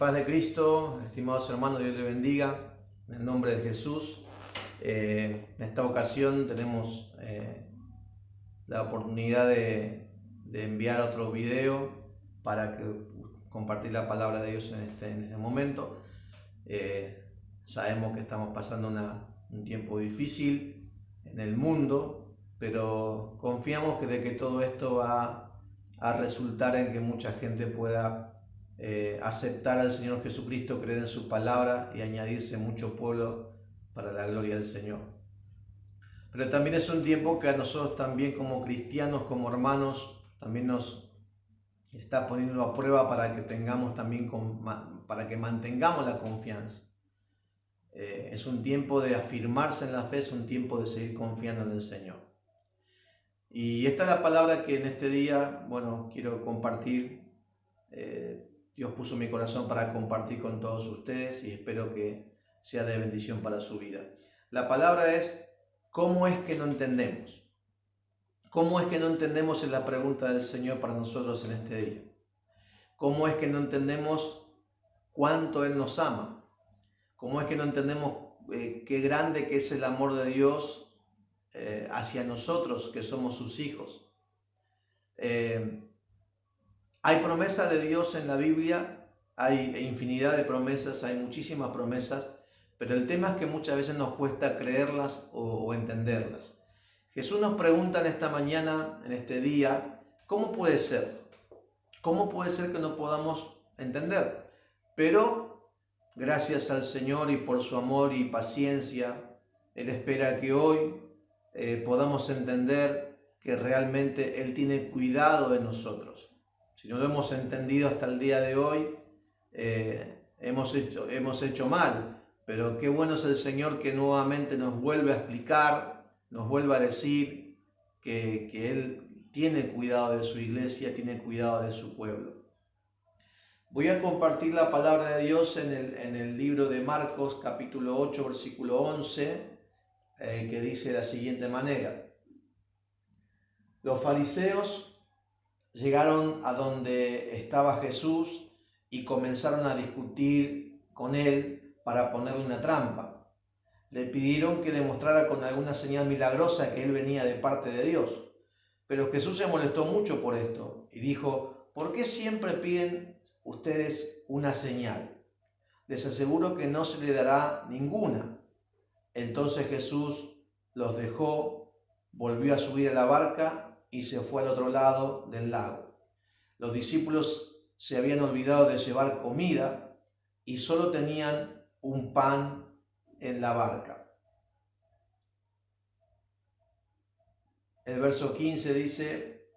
Paz de Cristo, estimados hermanos, Dios les bendiga, en el nombre de Jesús. En esta ocasión tenemos la oportunidad de enviar otro video para compartir la palabra de Dios en este momento. Sabemos que estamos pasando un tiempo difícil en el mundo, pero confiamos de que todo esto va a resultar en que mucha gente pueda aceptar al Señor Jesucristo, creer en su palabra y añadirse mucho pueblo para la gloria del Señor. Pero también es un tiempo que a nosotros también como cristianos, como hermanos, también nos está poniendo a prueba para que tengamos también, para que mantengamos la confianza. Es un tiempo de afirmarse en la fe, es un tiempo de seguir confiando en el Señor. Y esta es la palabra que en este día, quiero compartir. Dios puso mi corazón para compartir con todos ustedes y espero que sea de bendición para su vida. La palabra es, ¿cómo es que no entendemos? ¿Cómo es que no entendemos? Es la pregunta del Señor para nosotros en este día. ¿Cómo es que no entendemos cuánto Él nos ama? ¿Cómo es que no entendemos qué grande que es el amor de Dios hacia nosotros que somos sus hijos? Hay promesas de Dios en la Biblia, hay infinidad de promesas, hay muchísimas promesas, pero el tema es que muchas veces nos cuesta creerlas o entenderlas. Jesús nos pregunta en esta mañana, en este día, ¿cómo puede ser? ¿Cómo puede ser que no podamos entender? Pero gracias al Señor y por su amor y paciencia, Él espera que hoy podamos entender que realmente Él tiene cuidado de nosotros. Si no lo hemos entendido hasta el día de hoy, hemos hecho mal. Pero qué bueno es el Señor que nuevamente nos vuelve a explicar, nos vuelve a decir que Él tiene cuidado de su iglesia, tiene cuidado de su pueblo. Voy a compartir la palabra de Dios en el libro de Marcos, capítulo 8, versículo 11, que dice de la siguiente manera. Los fariseos llegaron a donde estaba Jesús y comenzaron a discutir con él para ponerle una trampa. Le pidieron que demostrara con alguna señal milagrosa que él venía de parte de Dios. Pero Jesús se molestó mucho por esto y dijo, ¿por qué siempre piden ustedes una señal? Les aseguro que no se le dará ninguna. Entonces Jesús los dejó, volvió a subir a la barca y se fue al otro lado del lago. Los discípulos se habían olvidado de llevar comida y solo tenían un pan en la barca. El verso 15 dice,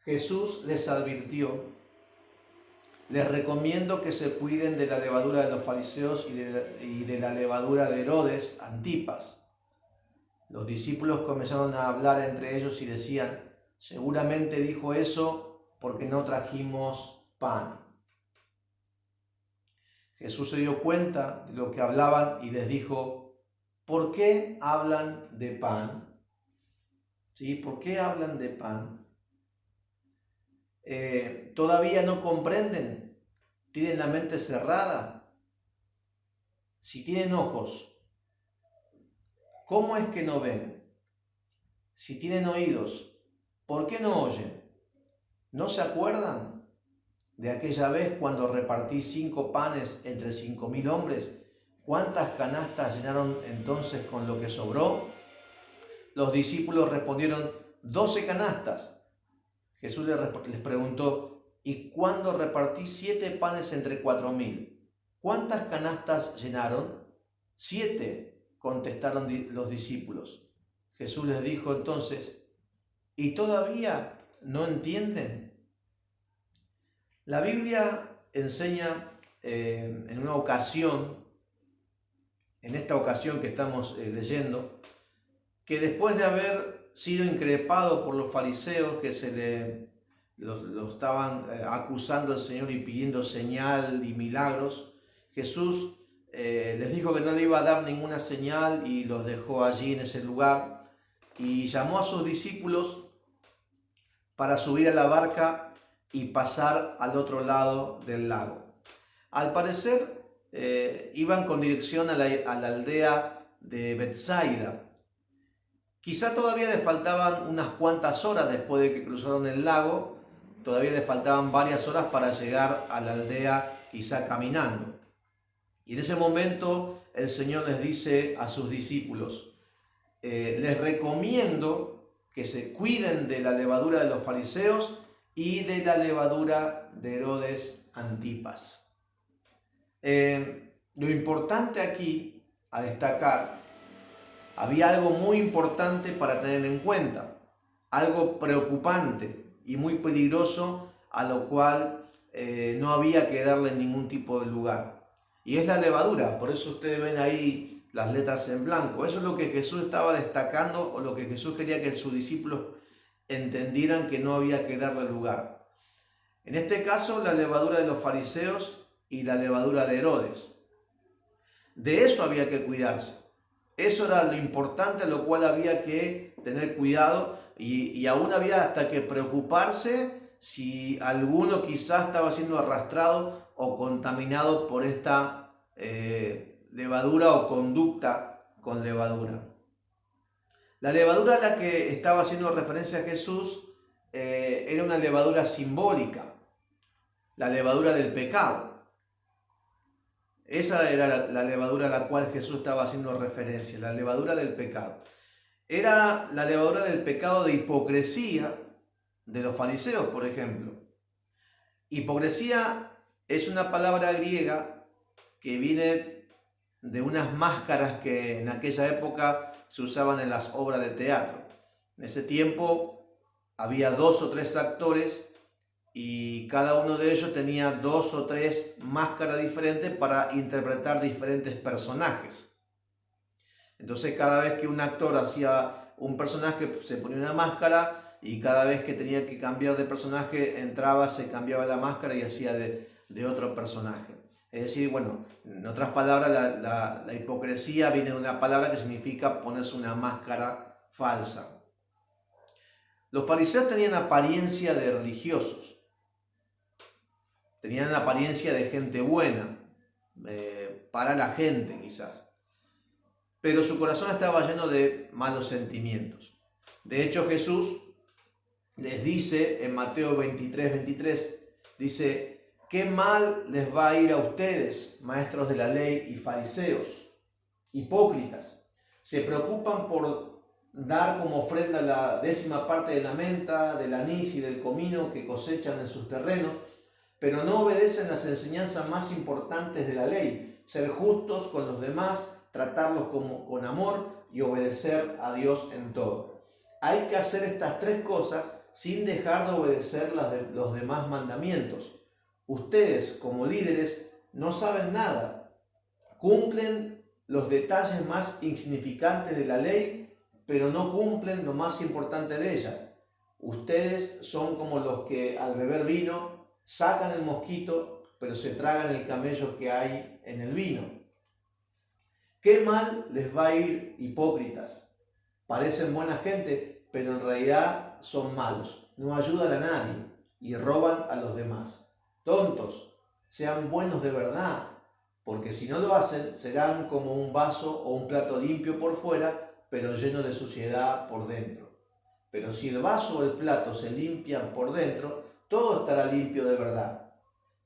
Jesús les advirtió, les recomiendo que se cuiden de la levadura de los fariseos y de la levadura de Herodes Antipas. Los discípulos comenzaron a hablar entre ellos y decían, seguramente dijo eso porque no trajimos pan. Jesús se dio cuenta de lo que hablaban y les dijo, ¿por qué hablan de pan? ¿Sí? ¿Por qué hablan de pan? ¿Todavía no comprenden? ¿Tienen la mente cerrada? Si tienen ojos, ¿cómo es que no ven? Si tienen oídos, ¿por qué no oyen? ¿No se acuerdan de aquella vez cuando repartí 5 panes entre 5.000 hombres? ¿Cuántas canastas llenaron entonces con lo que sobró? Los discípulos respondieron, 12 canastas. Jesús les preguntó, ¿y cuándo repartí 7 panes entre 4.000? ¿Cuántas canastas llenaron? 7. Contestaron los discípulos. Jesús les dijo entonces, ¿y todavía no entienden? La Biblia enseña en una ocasión, en esta ocasión que estamos leyendo, que después de haber sido increpado por los fariseos que lo estaban acusando al Señor y pidiendo señal y milagros, Jesús les dijo que no le iba a dar ninguna señal y los dejó allí en ese lugar y llamó a sus discípulos para subir a la barca y pasar al otro lado del lago. Al parecer iban con dirección a la aldea de Betsaida. Quizá todavía les faltaban unas cuantas horas después de que cruzaron el lago, todavía les faltaban varias horas para llegar a la aldea, quizá caminando. Y en ese momento el Señor les dice a sus discípulos, les recomiendo que se cuiden de la levadura de los fariseos y de la levadura de Herodes Antipas. Lo importante aquí, a destacar, había algo muy importante para tener en cuenta, algo preocupante y muy peligroso a lo cual no había que darle ningún tipo de lugar. Y es la levadura, por eso ustedes ven ahí las letras en blanco. Eso es lo que Jesús estaba destacando o lo que Jesús quería que sus discípulos entendieran que no había que darle lugar. En este caso, la levadura de los fariseos y la levadura de Herodes. De eso había que cuidarse. Eso era lo importante, a lo cual había que tener cuidado y aún había hasta que preocuparse si alguno quizás estaba siendo arrastrado o contaminado por esta levadura o conducta con levadura. La levadura a la que estaba haciendo referencia a Jesús era una levadura simbólica, la levadura del pecado. Esa era la levadura a la cual Jesús estaba haciendo referencia, la levadura del pecado. Era la levadura del pecado de hipocresía de los fariseos, por ejemplo. Hipocresía es una palabra griega que viene de unas máscaras que en aquella época se usaban en las obras de teatro. En ese tiempo había 2 o 3 actores y cada uno de ellos tenía 2 o 3 máscaras diferentes para interpretar diferentes personajes. Entonces cada vez que un actor hacía un personaje se ponía una máscara y cada vez que tenía que cambiar de personaje entraba, se cambiaba la máscara y hacía de otro personaje. Es decir, bueno, en otras palabras, la hipocresía viene de una palabra que significa ponerse una máscara falsa. Los fariseos tenían apariencia de religiosos. Tenían la apariencia de gente buena, para la gente quizás, pero su corazón estaba lleno de malos sentimientos. De hecho, Jesús les dice en Mateo 23, dice, ¿qué mal les va a ir a ustedes, maestros de la ley y fariseos, hipócritas? Se preocupan por dar como ofrenda la 10ª parte de la menta, del anís y del comino que cosechan en sus terrenos, pero no obedecen las enseñanzas más importantes de la ley, ser justos con los demás, tratarlos con amor y obedecer a Dios en todo. Hay que hacer estas 3 cosas sin dejar de obedecer los demás mandamientos. Ustedes, como líderes, no saben nada. Cumplen los detalles más insignificantes de la ley, pero no cumplen lo más importante de ella. Ustedes son como los que al beber vino sacan el mosquito, pero se tragan el camello que hay en el vino. ¿Qué mal les va a ir, hipócritas? Parecen buena gente, pero en realidad son malos. No ayudan a nadie y roban a los demás. Tontos, sean buenos de verdad, porque si no lo hacen, serán como un vaso o un plato limpio por fuera, pero lleno de suciedad por dentro. Pero si el vaso o el plato se limpian por dentro, todo estará limpio de verdad.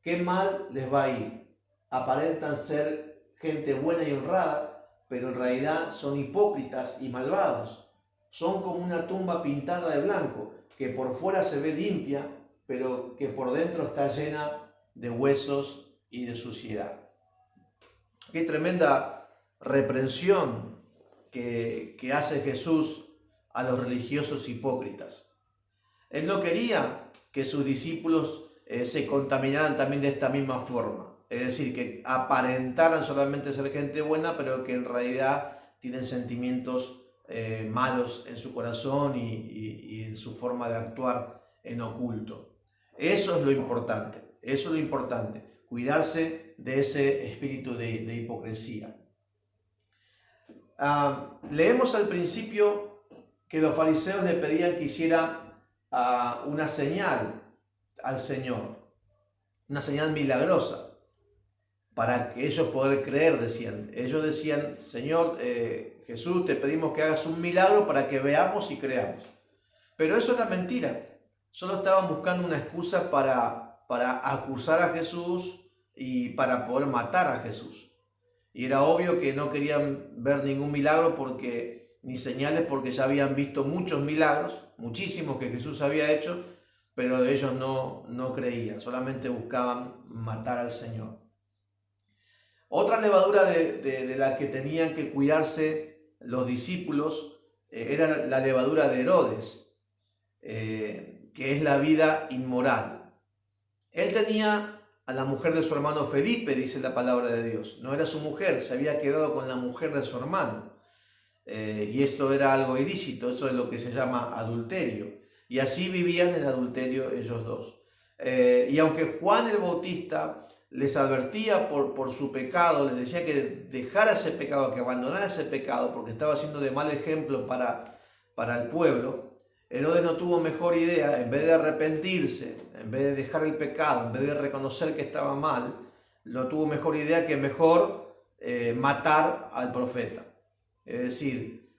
¿Qué mal les va a ir? Aparentan ser gente buena y honrada, pero en realidad son hipócritas y malvados. Son como una tumba pintada de blanco, que por fuera se ve limpia, pero que por dentro está llena de huesos y de suciedad. Qué tremenda reprensión que hace Jesús a los religiosos hipócritas. Él no quería que sus discípulos se contaminaran también de esta misma forma. Es decir, que aparentaran solamente ser gente buena, pero que en realidad tienen sentimientos malos en su corazón y en su forma de actuar en oculto. Eso es lo importante, cuidarse de ese espíritu de hipocresía. Leemos al principio que los fariseos le pedían que hiciera una señal al Señor, una señal milagrosa, para que ellos poder creer, decían. Ellos decían, Señor Jesús, te pedimos que hagas un milagro para que veamos y creamos. Pero eso era mentira. Solo estaban buscando una excusa para acusar a Jesús y para poder matar a Jesús. Y era obvio que no querían ver ningún milagro ni señales, porque ya habían visto muchos milagros, muchísimos que Jesús había hecho, pero ellos no creían, solamente buscaban matar al Señor. Otra levadura de la que tenían que cuidarse los discípulos era la levadura de Herodes, que es la vida inmoral. Él tenía a la mujer de su hermano Felipe, dice la palabra de Dios. No era su mujer, se había quedado con la mujer de su hermano. Y esto era algo ilícito, eso es lo que se llama adulterio. Y así vivían en adulterio ellos dos. Y aunque Juan el Bautista les advertía por su pecado, les decía que dejara ese pecado, que abandonara ese pecado, porque estaba siendo de mal ejemplo para el pueblo, Herodes no tuvo mejor idea. En vez de arrepentirse, en vez de dejar el pecado, en vez de reconocer que estaba mal, no tuvo mejor idea que matar al profeta. Es decir,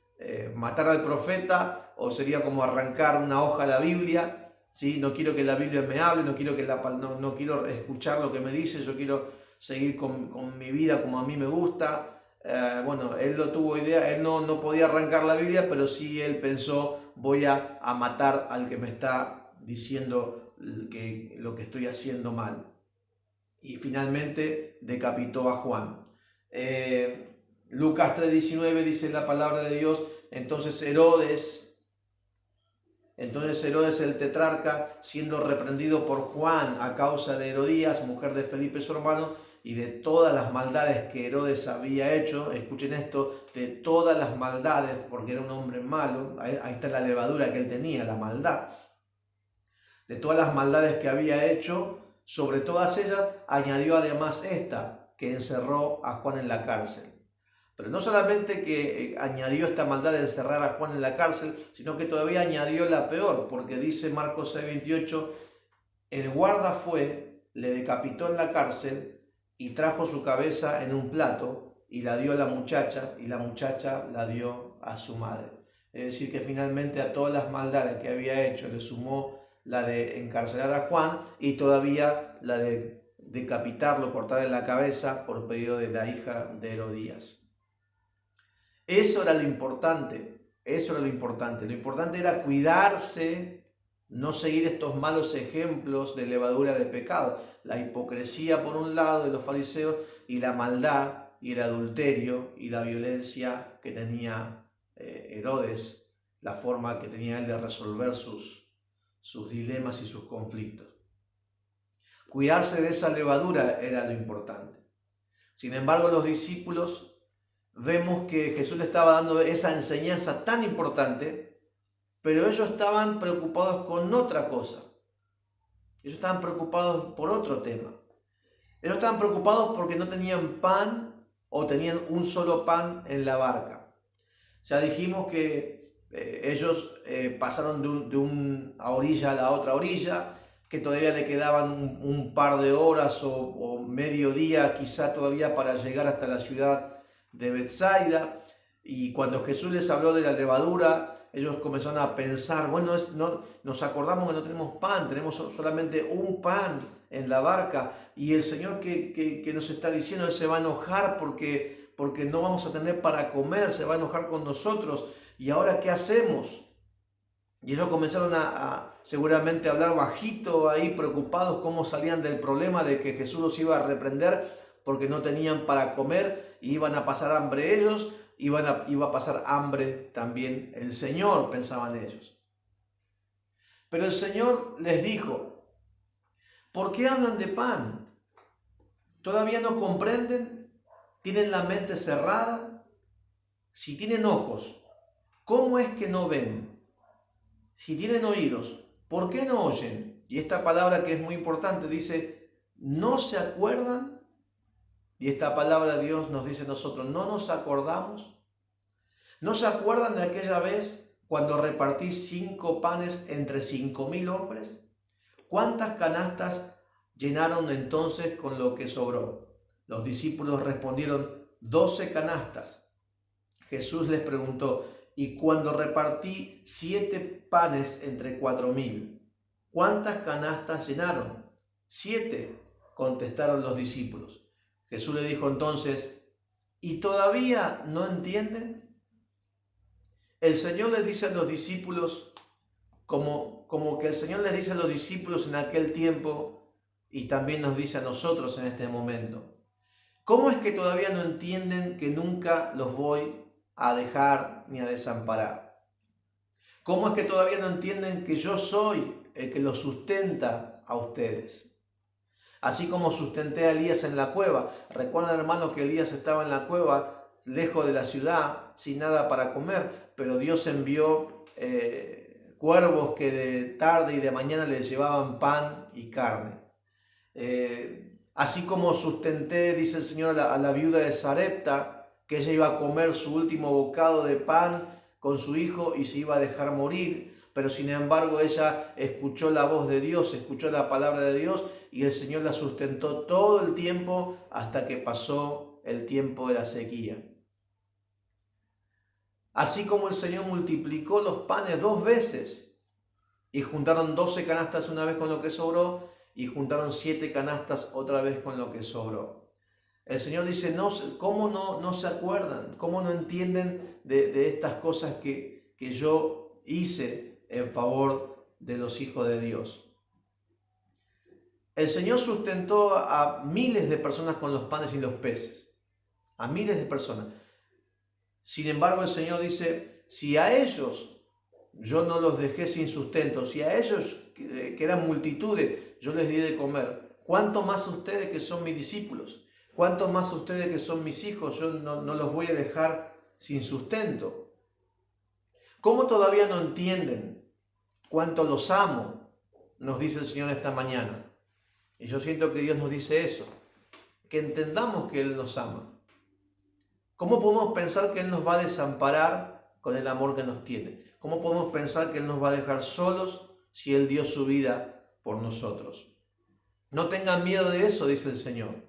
matar al profeta, o sería como arrancar una hoja a la Biblia. ¿Sí? No quiero que la Biblia me hable, no quiero escuchar lo que me dice, yo quiero seguir con mi vida como a mí me gusta. Bueno, él no tuvo idea, él no podía arrancar la Biblia, pero sí él pensó, voy a matar al que me está diciendo que lo que estoy haciendo mal. Y finalmente decapitó a Juan. Lucas 3:19 dice la palabra de Dios, entonces Herodes el tetrarca, siendo reprendido por Juan a causa de Herodías, mujer de Felipe su hermano, y de todas las maldades que Herodes había hecho, escuchen esto, de todas las maldades, porque era un hombre malo, ahí está la levadura que él tenía, la maldad, de todas las maldades que había hecho, sobre todas ellas añadió además esta, que encerró a Juan en la cárcel. Pero no solamente que añadió esta maldad de encerrar a Juan en la cárcel, sino que todavía añadió la peor, porque dice Marcos 6:28, el guarda fue, le decapitó en la cárcel y trajo su cabeza en un plato y la dio a la muchacha, y la muchacha la dio a su madre. Es decir, que finalmente a todas las maldades que había hecho le sumó la de encarcelar a Juan y todavía la de decapitarlo, cortarle la cabeza por pedido de la hija de Herodías. Eso era lo importante, lo importante era cuidarse, no seguir estos malos ejemplos de levadura de pecado, la hipocresía por un lado de los fariseos y la maldad y el adulterio y la violencia que tenía Herodes, la forma que tenía él de resolver sus dilemas y sus conflictos. Cuidarse de esa levadura era lo importante. Sin embargo, los discípulos, vemos que Jesús le estaba dando esa enseñanza tan importante, pero ellos estaban preocupados con otra cosa. Ellos estaban preocupados por otro tema. Ellos estaban preocupados porque no tenían pan o tenían un solo pan en la barca. Ya dijimos que ellos pasaron de una orilla a la otra orilla, que todavía le quedaban un par de horas o medio día quizá todavía para llegar hasta la ciudad de Betsaida, y cuando Jesús les habló de la levadura, ellos comenzaron a pensar, bueno, nos acordamos que no tenemos pan, tenemos solamente un pan en la barca, y el Señor que nos está diciendo, Él se va a enojar porque no vamos a tener para comer, se va a enojar con nosotros, y ahora ¿qué hacemos? Y ellos comenzaron seguramente a hablar bajito ahí, preocupados cómo salían del problema de que Jesús los iba a reprender porque no tenían para comer y iban a pasar hambre ellos, iba a pasar hambre también el Señor, pensaban ellos. Pero el Señor les dijo, ¿por qué hablan de pan? ¿Todavía no comprenden? ¿Tienen la mente cerrada? Si tienen ojos, ¿cómo es que no ven? Si tienen oídos, ¿por qué no oyen? Y esta palabra que es muy importante dice, ¿no se acuerdan? Y esta palabra de Dios nos dice a nosotros, ¿no nos acordamos? ¿No se acuerdan de aquella vez cuando repartí 5 panes entre 5.000 hombres? ¿cuántas canastas llenaron entonces con lo que sobró? Los discípulos respondieron, 12 canastas. Jesús les preguntó, y cuando repartí 7 panes entre 4.000, ¿cuántas canastas llenaron? 7, contestaron los discípulos. Jesús le dijo entonces, ¿y todavía no entienden? El Señor les dice a los discípulos, como que el Señor les dice a los discípulos en aquel tiempo y también nos dice a nosotros en este momento. ¿Cómo es que todavía no entienden que nunca los voy a dejar ni a desamparar? ¿Cómo es que todavía no entienden que yo soy el que los sustenta a ustedes? Así como sustenté a Elías en la cueva. Recuerdan, hermanos, que Elías estaba en la cueva, lejos de la ciudad, sin nada para comer, pero Dios envió cuervos que de tarde y de mañana les llevaban pan y carne. Así como sustenté, dice el Señor, a la viuda de Sarepta, que ella iba a comer su último bocado de pan con su hijo y se iba a dejar morir, pero sin embargo ella escuchó la voz de Dios, escuchó la palabra de Dios y el Señor la sustentó todo el tiempo hasta que pasó el tiempo de la sequía. Así como el Señor multiplicó los panes 2 veces y juntaron 12 canastas una vez con lo que sobró y juntaron 7 canastas otra vez con lo que sobró. El Señor dice, ¿cómo no se acuerdan? ¿Cómo no entienden de estas cosas que yo hice en favor de los hijos de Dios? El Señor sustentó a miles de personas con los panes y los peces. A miles de personas. Sin embargo, el Señor dice, si a ellos yo no los dejé sin sustento, si a ellos, que eran multitudes, yo les di de comer, ¿cuánto más a ustedes que son mis discípulos? ¿Cuánto más a ustedes que son mis hijos? Yo no los voy a dejar sin sustento. ¿Cómo todavía no entienden cuánto los amo? Nos dice el Señor esta mañana. Y yo siento que Dios nos dice eso, que entendamos que Él nos ama. ¿Cómo podemos pensar que Él nos va a desamparar con el amor que nos tiene? ¿Cómo podemos pensar que Él nos va a dejar solos si Él dio su vida por nosotros? No tengan miedo de eso, dice el Señor.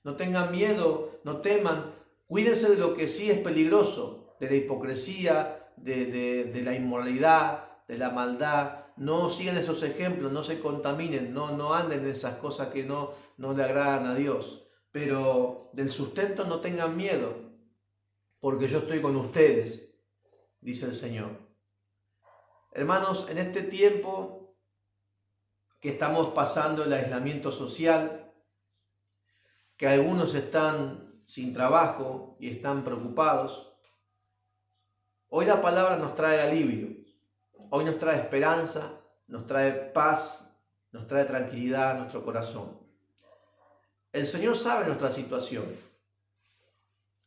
No tengan miedo, no teman. Cuídense de lo que sí es peligroso, de la hipocresía, de la inmoralidad, de la maldad. No sigan esos ejemplos, no se contaminen, no anden en esas cosas que no le agradan a Dios. Pero del sustento no tengan miedo, porque yo estoy con ustedes, dice el Señor. Hermanos, en este tiempo que estamos pasando el aislamiento social, que algunos están sin trabajo y están preocupados, hoy la palabra nos trae alivio, hoy nos trae esperanza, nos trae paz, nos trae tranquilidad a nuestro corazón. El Señor sabe nuestra situación.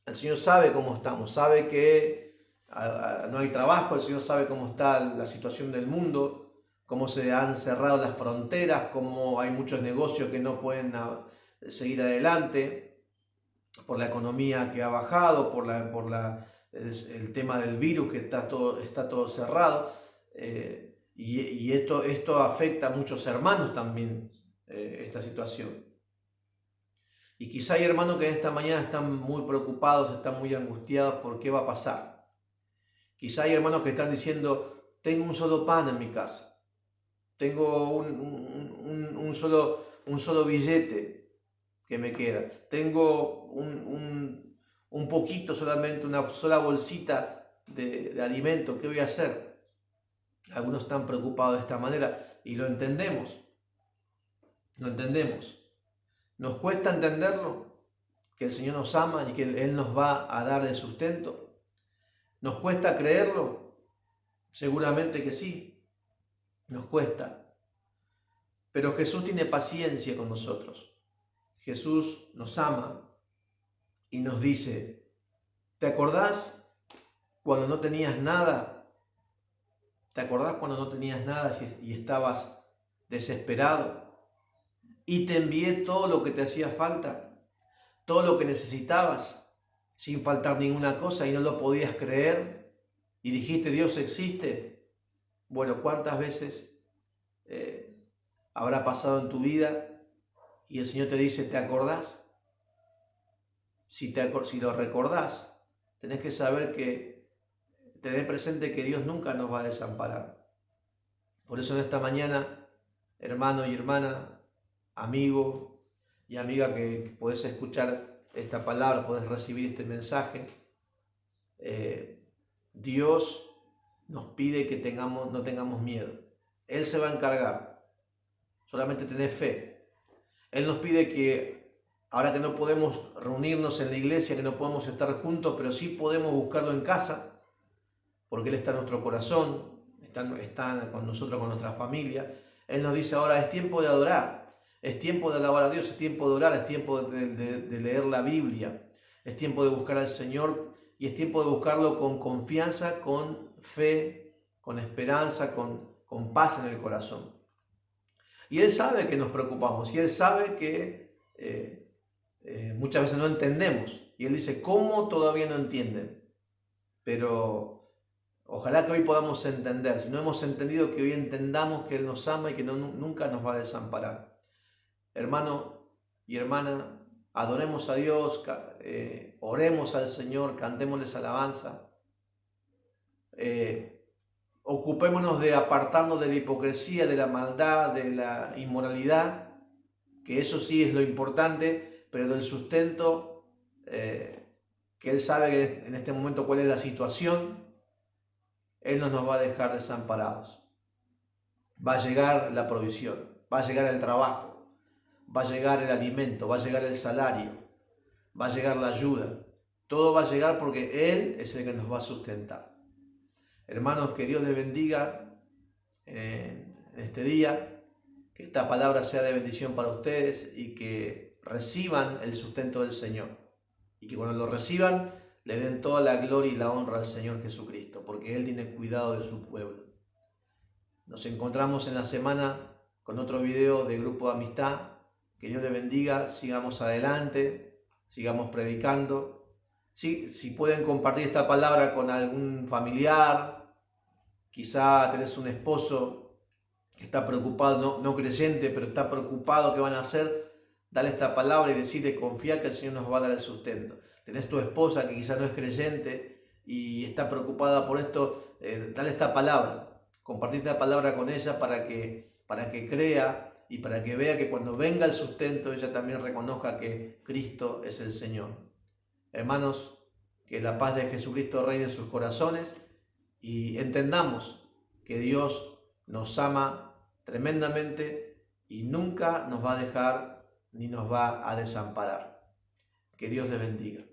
El Señor sabe cómo estamos, sabe que no hay trabajo, el Señor sabe cómo está la situación del mundo, cómo se han cerrado las fronteras, cómo hay muchos negocios que no pueden seguir adelante por la economía que ha bajado, por el tema del virus que está todo cerrado. Y esto afecta a muchos hermanos también, esta situación. Y quizá hay hermanos que en esta mañana están muy preocupados, están muy angustiados por qué va a pasar. Quizá hay hermanos que están diciendo, tengo un solo pan en mi casa, tengo un solo billete que me queda, tengo un poquito solamente, una sola bolsita de alimento, ¿qué voy a hacer? Algunos están preocupados de esta manera y lo entendemos. Nos cuesta entenderlo, que el Señor nos ama y que Él nos va a dar el sustento. ¿Nos cuesta creerlo? Seguramente que sí, nos cuesta. Pero Jesús tiene paciencia con nosotros. Jesús nos ama y nos dice, ¿te acordás cuando no tenías nada? ¿Te acordás cuando no tenías nada y estabas desesperado? Y te envié todo lo que te hacía falta, todo lo que necesitabas, sin faltar ninguna cosa y no lo podías creer. Y dijiste, Dios existe. Bueno, ¿cuántas veces habrá pasado en tu vida y el Señor te dice, ¿te acordás? Si lo recordás, tenés que saber que tener presente que Dios nunca nos va a desamparar. Por eso en esta mañana, hermano y hermana, amigo y amiga que podés escuchar esta palabra, podés recibir este mensaje, Dios nos pide que no tengamos miedo. Él se va a encargar. Solamente tener fe. Él nos pide que, ahora que no podemos reunirnos en la iglesia, que no podemos estar juntos, pero sí podemos buscarlo en casa, porque Él está en nuestro corazón, está con nosotros, con nuestra familia. Él nos dice ahora, es tiempo de adorar, es tiempo de alabar a Dios, es tiempo de orar, es tiempo de leer la Biblia, es tiempo de buscar al Señor y es tiempo de buscarlo con confianza, con fe, con esperanza, con paz en el corazón. Y Él sabe que nos preocupamos y Él sabe que muchas veces no entendemos. Y Él dice, ¿cómo todavía no entienden? Pero ojalá que hoy podamos entender. Si no hemos entendido, que hoy entendamos que Él nos ama y que nunca nos va a desamparar. Hermano y hermana, adoremos a Dios, oremos al Señor, cantémosles alabanza. Ocupémonos de apartarnos de la hipocresía, de la maldad, de la inmoralidad, que eso sí es lo importante, pero del sustento, que Él sabe que en este momento cuál es la situación, Él no nos va a dejar desamparados. Va a llegar la provisión, va a llegar el trabajo, va a llegar el alimento, va a llegar el salario, va a llegar la ayuda. Todo va a llegar porque Él es el que nos va a sustentar. Hermanos, que Dios les bendiga en este día, que esta palabra sea de bendición para ustedes y que reciban el sustento del Señor. Y que cuando lo reciban, le den toda la gloria y la honra al Señor Jesucristo, porque Él tiene cuidado de su pueblo. Nos encontramos en la semana con otro video de Grupo de Amistad. Que Dios les bendiga, sigamos adelante, sigamos predicando. Si pueden compartir esta palabra con algún familiar, quizá tenés un esposo que está preocupado, no creyente, pero está preocupado qué van a hacer, dale esta palabra y decirle, confía que el Señor nos va a dar el sustento. Tenés tu esposa que quizá no es creyente y está preocupada por esto, dale esta palabra, compartir esta palabra con ella para que crea y para que vea que cuando venga el sustento ella también reconozca que Cristo es el Señor. Hermanos, que la paz de Jesucristo reine en sus corazones y entendamos que Dios nos ama tremendamente y nunca nos va a dejar ni nos va a desamparar. Que Dios les bendiga.